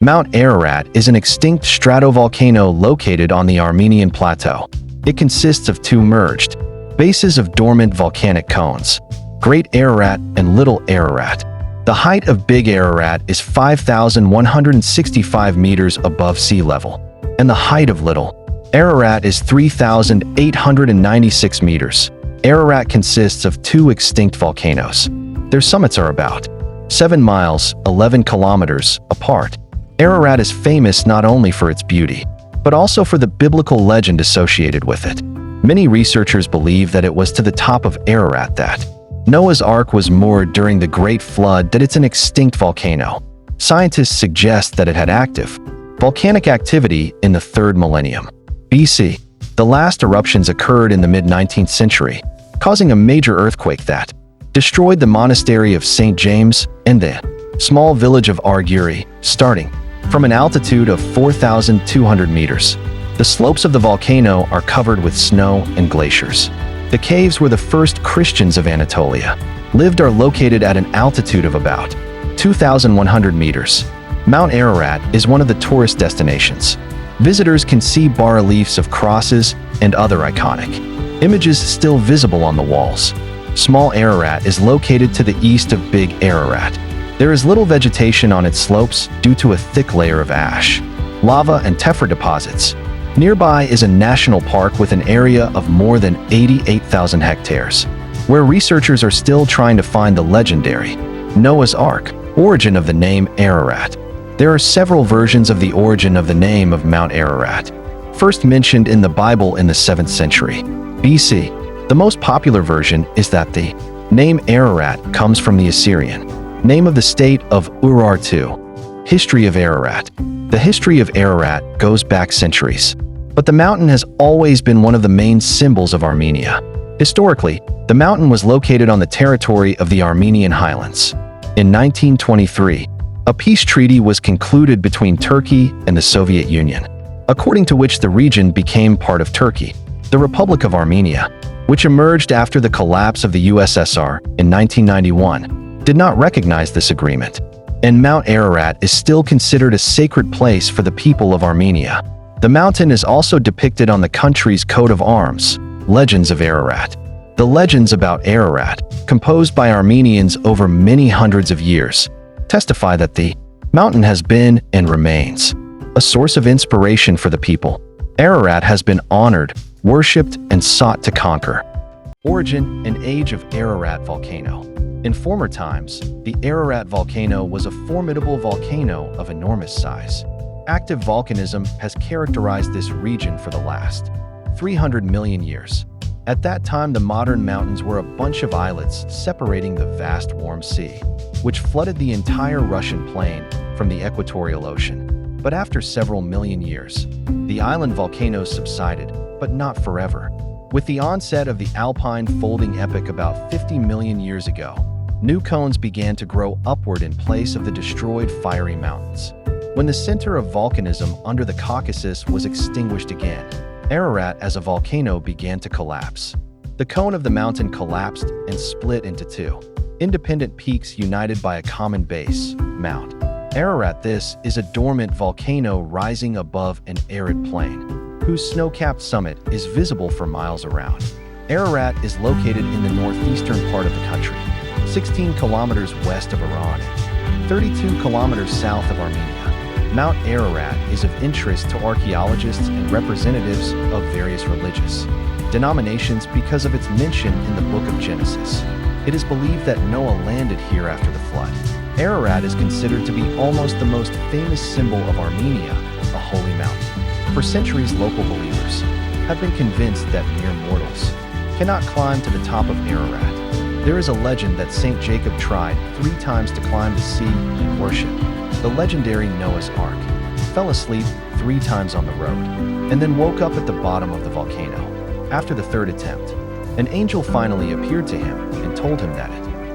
Mount Ararat is an extinct stratovolcano located on the Armenian plateau. It consists of two merged bases of dormant volcanic cones, Great Ararat and Little Ararat. The height of Big Ararat is 5,165 meters above sea level, and the height of Little Ararat is 3,896 meters. Ararat consists of two extinct volcanoes. Their summits are about 7 miles, 11 kilometers apart. Ararat is famous not only for its beauty, but also for the biblical legend associated with it. Many researchers believe that it was to the top of Ararat that Noah's Ark was moored during the Great Flood, that it's an extinct volcano. Scientists suggest that it had active volcanic activity in the 3rd millennium BC. The last eruptions occurred in the mid-19th century, causing a major earthquake that destroyed the monastery of St. James and the small village of Arguri, starting from an altitude of 4,200 meters. The slopes of the volcano are covered with snow and glaciers. The caves where the first Christians of Anatolia lived are located at an altitude of about 2,100 meters. Mount Ararat is one of the tourist destinations. Visitors can see bas-reliefs of crosses and other iconic images still visible on the walls. Small Ararat is located to the east of Big Ararat. There is little vegetation on its slopes due to a thick layer of ash, lava, and tephra deposits. Nearby is a national park with an area of more than 88,000 hectares, where researchers are still trying to find the legendary Noah's Ark origin of the name Ararat. There are several versions of the origin of the name of Mount Ararat, first mentioned in the Bible in the 7th century BC. The most popular version is that the name Ararat comes from the Assyrian name of the state of Urartu. History of Ararat. The history of Ararat goes back centuries, but the mountain has always been one of the main symbols of Armenia. Historically, the mountain was located on the territory of the Armenian Highlands. In 1923, a peace treaty was concluded between Turkey and the Soviet Union, according to which the region became part of Turkey. The Republic of Armenia, which emerged after the collapse of the USSR in 1991, did not recognize this agreement, and Mount Ararat is still considered a sacred place for the people of Armenia. The mountain is also depicted on the country's coat of arms, Legends of Ararat. The legends about Ararat, composed by Armenians over many hundreds of years, testify that the mountain has been and remains a source of inspiration for the people. Ararat has been honored, worshipped, and sought to conquer. Origin and age of Ararat volcano. In former times, the Ararat volcano was a formidable volcano of enormous size. Active volcanism has characterized this region for the last 300 million years. At that time, the modern mountains were a bunch of islets separating the vast warm sea, which flooded the entire Russian plain from the equatorial ocean. But after several million years, the island volcanoes subsided, but not forever. With the onset of the Alpine folding epoch about 50 million years ago, new cones began to grow upward in place of the destroyed fiery mountains. When the center of volcanism under the Caucasus was extinguished again, Ararat as a volcano began to collapse. The cone of the mountain collapsed and split into two independent peaks united by a common base, Mount Ararat. This is a dormant volcano rising above an arid plain, whose snow-capped summit is visible for miles around. Ararat is located in the northeastern part of the country, 16 kilometers west of Iran, 32 kilometers south of Armenia. Mount Ararat is of interest to archaeologists and representatives of various religious denominations because of its mention in the book of Genesis. It is believed that Noah landed here after the flood. Ararat is considered to be almost the most famous symbol of Armenia, a holy mountain. For centuries, local believers have been convinced that mere mortals cannot climb to the top of Ararat. There is a legend that St. Jacob tried 3 times to climb the sea and worship the legendary Noah's Ark, fell asleep 3 times on the road, and then woke up at the bottom of the volcano. After the 3rd attempt, an angel finally appeared to him and told him that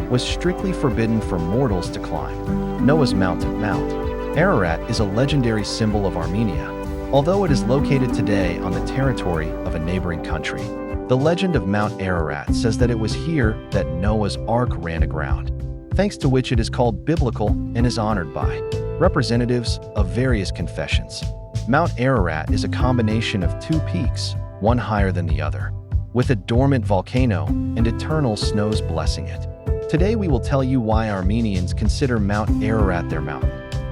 it was strictly forbidden for mortals to climb Noah's mountain. Mount Ararat is a legendary symbol of Armenia, although it is located today on the territory of a neighboring country. The legend of Mount Ararat says that it was here that Noah's Ark ran aground, thanks to which it is called biblical and is honored by representatives of various confessions. Mount Ararat is a combination of two peaks, one higher than the other, with a dormant volcano and eternal snows blessing it. Today we will tell you why Armenians consider Mount Ararat their mountain,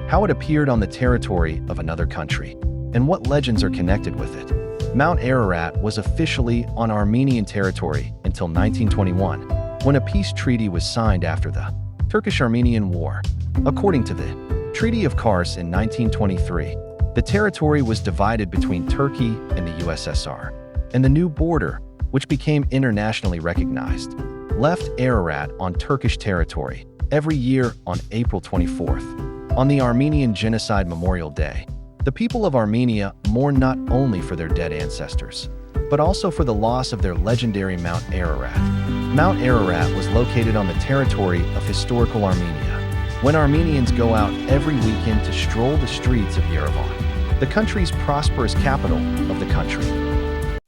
how it appeared on the territory of another country, and what legends are connected with it. Mount Ararat was officially on Armenian territory until 1921, when a peace treaty was signed after the Turkish-Armenian War. According to the Treaty of Kars in 1923, the territory was divided between Turkey and the USSR, and the new border, which became internationally recognized, left Ararat on Turkish territory every year on April 24th. On the Armenian Genocide Memorial Day, the people of Armenia mourn not only for their dead ancestors, but also for the loss of their legendary Mount Ararat. Mount Ararat was located on the territory of historical Armenia. When Armenians go out every weekend to stroll the streets of Yerevan, the country's prosperous capital of the country,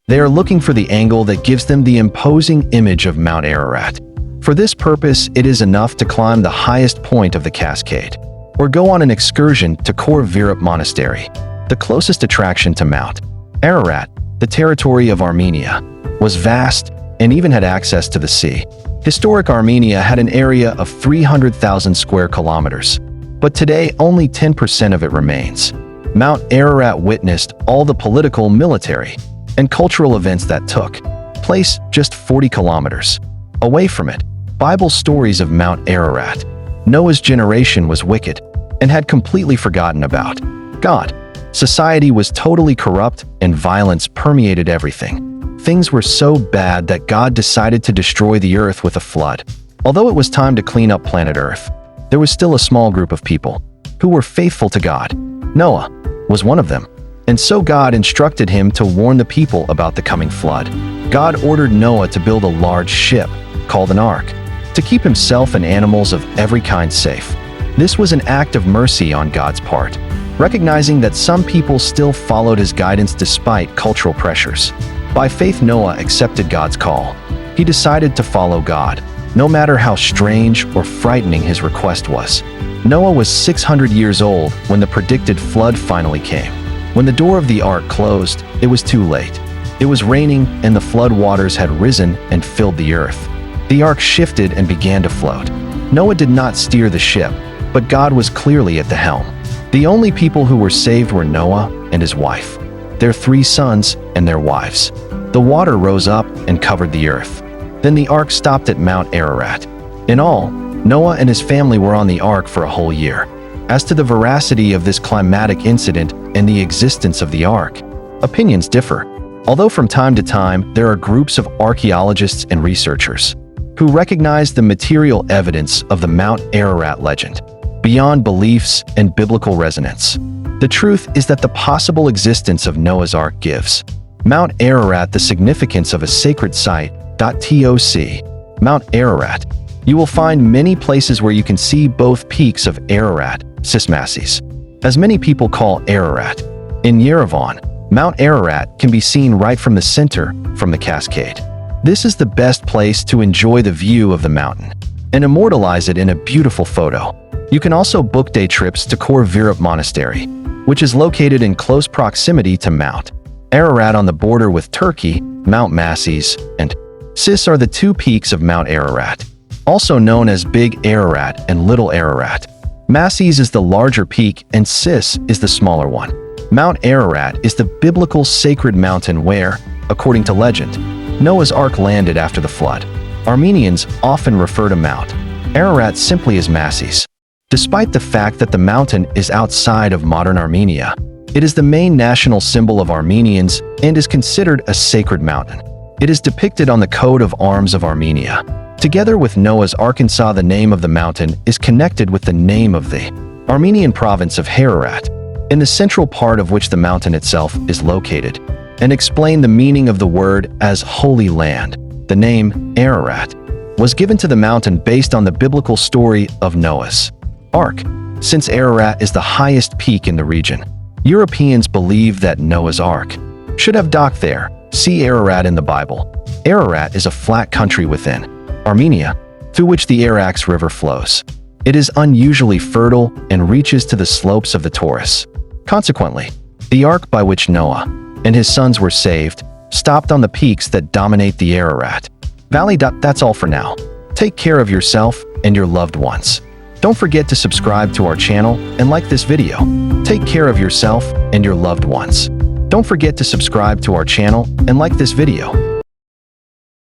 they are looking for the angle that gives them the imposing image of Mount Ararat. For this purpose, it is enough to climb the highest point of the cascade, or go on an excursion to Khor Virap Monastery, the closest attraction to Mount Ararat. The territory of Armenia was vast and even had access to the sea. Historic Armenia had an area of 300,000 square kilometers, but today only 10% of it remains. Mount Ararat witnessed all the political, military, and cultural events that took place just 40 kilometers away from it. Bible stories of Mount Ararat. Noah's generation was wicked and had completely forgotten about God. Society was totally corrupt and violence permeated everything. Things were so bad that God decided to destroy the earth with a flood. Although it was time to clean up planet Earth, there was still a small group of people who were faithful to God. Noah was one of them, and so God instructed him to warn the people about the coming flood. God ordered Noah to build a large ship, called an ark, to keep himself and animals of every kind safe. This was an act of mercy on God's part, recognizing that some people still followed his guidance despite cultural pressures. By faith, Noah accepted God's call. He decided to follow God, no matter how strange or frightening his request was. Noah was 600 years old when the predicted flood finally came. When the door of the ark closed, it was too late. It was raining and the flood waters had risen and filled the earth. The ark shifted and began to float. Noah did not steer the ship, but God was clearly at the helm. The only people who were saved were Noah and his wife, their 3 sons, and their wives. The water rose up and covered the earth. Then the ark stopped at Mount Ararat. In all, Noah and his family were on the ark for a whole year. As to the veracity of this climatic incident and the existence of the ark, opinions differ. Although from time to time there are groups of archaeologists and researchers who recognize the material evidence of the Mount Ararat legend, beyond beliefs and biblical resonance. The truth is that the possible existence of Noah's Ark gives Mount Ararat the significance of a sacred site. Toc. Mount Ararat. You will find many places where you can see both peaks of Ararat, SIS, as many people call Ararat. In Yerevan, Mount Ararat can be seen right from the center, from the cascade. This is the best place to enjoy the view of the mountain and immortalize it in a beautiful photo. You can also book day trips to Khor Virap Monastery, which is located in close proximity to Mount Ararat on the border with Turkey. Mount SIS and SIS are the 2 peaks of Mount Ararat, also known as Big Ararat and Little Ararat. SIS is the larger peak and SIS is the smaller one. Mount Ararat is the biblical sacred mountain where, according to legend, Noah's Ark landed after the flood. Armenians often refer to Mount Ararat simply as SIS. Despite the fact that the mountain is outside of modern Armenia, it is the main national symbol of Armenians and is considered a sacred mountain. It is depicted on the coat of arms of Armenia. Together with Noah's Arkansas, the name of the mountain is connected with the name of the Armenian province of Ararat, in the central part of which the mountain itself is located, and explain the meaning of the word as Holy Land. The name Ararat was given to the mountain based on the biblical story of Noah's Ark. Since Ararat is the highest peak in the region, Europeans believe that Noah's Ark should have docked there. See Ararat in the Bible. Ararat is a flat country within Armenia, through which the Arax River flows. It is unusually fertile and reaches to the slopes of the Taurus. Consequently, the ark by which Noah and his sons were saved stopped on the peaks that dominate the Ararat Valley. That's all for now. Take care of yourself and your loved ones. Don't forget to subscribe to our channel and like this video. Take care of yourself and your loved ones. Don't forget to subscribe to our channel and like this video.